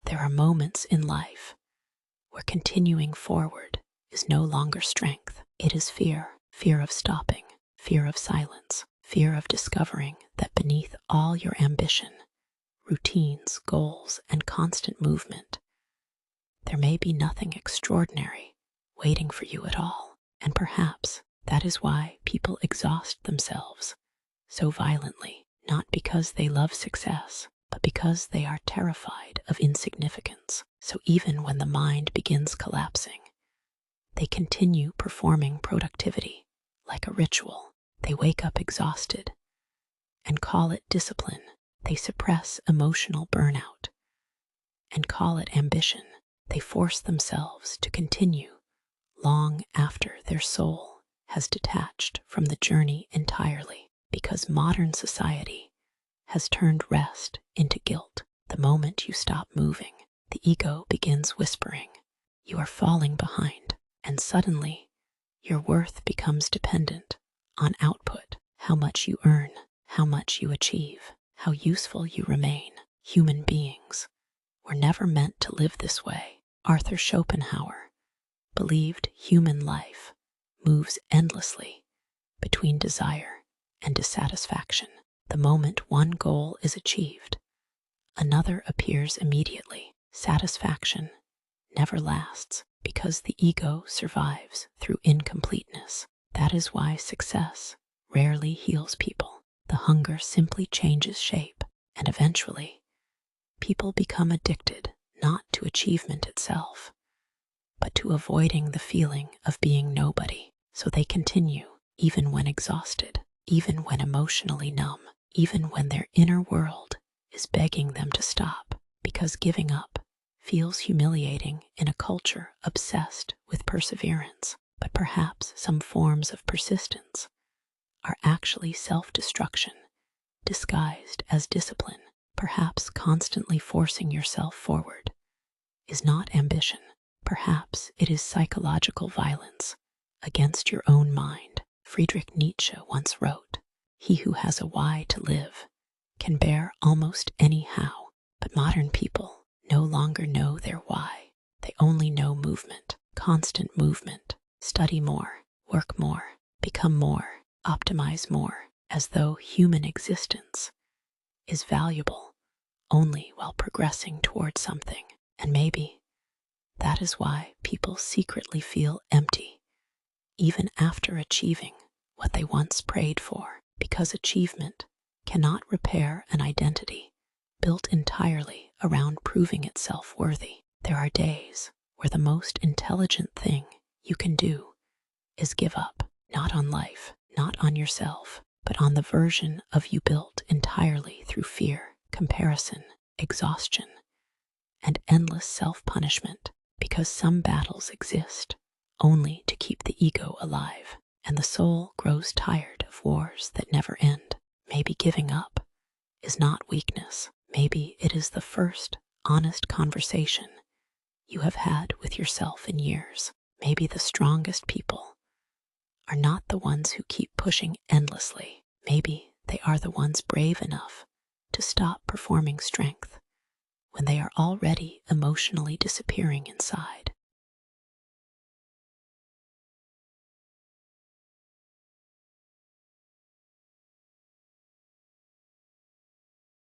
There are moments in life where continuing forward is no longer strength. It is fear, fear of stopping, fear of silence, fear of discovering that beneath all your ambition, routines, goals, and constant movement, there may be nothing extraordinary waiting for you at all. And perhaps that is why people exhaust themselves so violently, not because they love success, but because they are terrified of insignificance. So even when the mind begins collapsing, they continue performing productivity like a ritual. They wake up exhausted and call it discipline. They suppress emotional burnout and call it ambition. They force themselves to continue long after their soul has detached from the journey entirely, because modern society has turned rest into guilt. The moment you stop moving, the ego begins whispering, "You are falling behind," and suddenly your worth becomes dependent on output, how much you earn, how much you achieve, how useful you remain. Human beings were never meant to live this way. Arthur Schopenhauer believed human life moves endlessly between desire and dissatisfaction. The moment one goal is achieved, another appears immediately. Satisfaction never lasts because the ego survives through incompleteness. That is why success rarely heals people. The hunger simply changes shape, and eventually, people become addicted not to achievement itself, but to avoiding the feeling of being nobody. So they continue, even when exhausted, even when emotionally numb, even when their inner world is begging them to stop, because giving up feels humiliating in a culture obsessed with perseverance. But perhaps some forms of persistence are actually self-destruction disguised as discipline. Perhaps constantly forcing yourself forward is not ambition. Perhaps it is psychological violence against your own mind. Friedrich Nietzsche once wrote, "He who has a why to live can bear almost any how." But modern people no longer know their why. They only know movement, constant movement. Study more, work more, become more, optimize more, as though human existence is valuable only while progressing towards something. And maybe that is why people secretly feel empty, even after achieving what they once prayed for, because achievement cannot repair an identity built entirely around proving itself worthy. There are days where the most intelligent thing you can do is give up, not on life, not on yourself, but on the version of you built entirely through fear, comparison, exhaustion, and endless self-punishment, because some battles exist only to keep the ego alive, and the soul grows tired of wars that never end. Maybe giving up is not weakness. Maybe it is the first honest conversation you have had with yourself in years. Maybe the strongest people are not the ones who keep pushing endlessly. Maybe they are the ones brave enough to stop performing strength when they are already emotionally disappearing inside.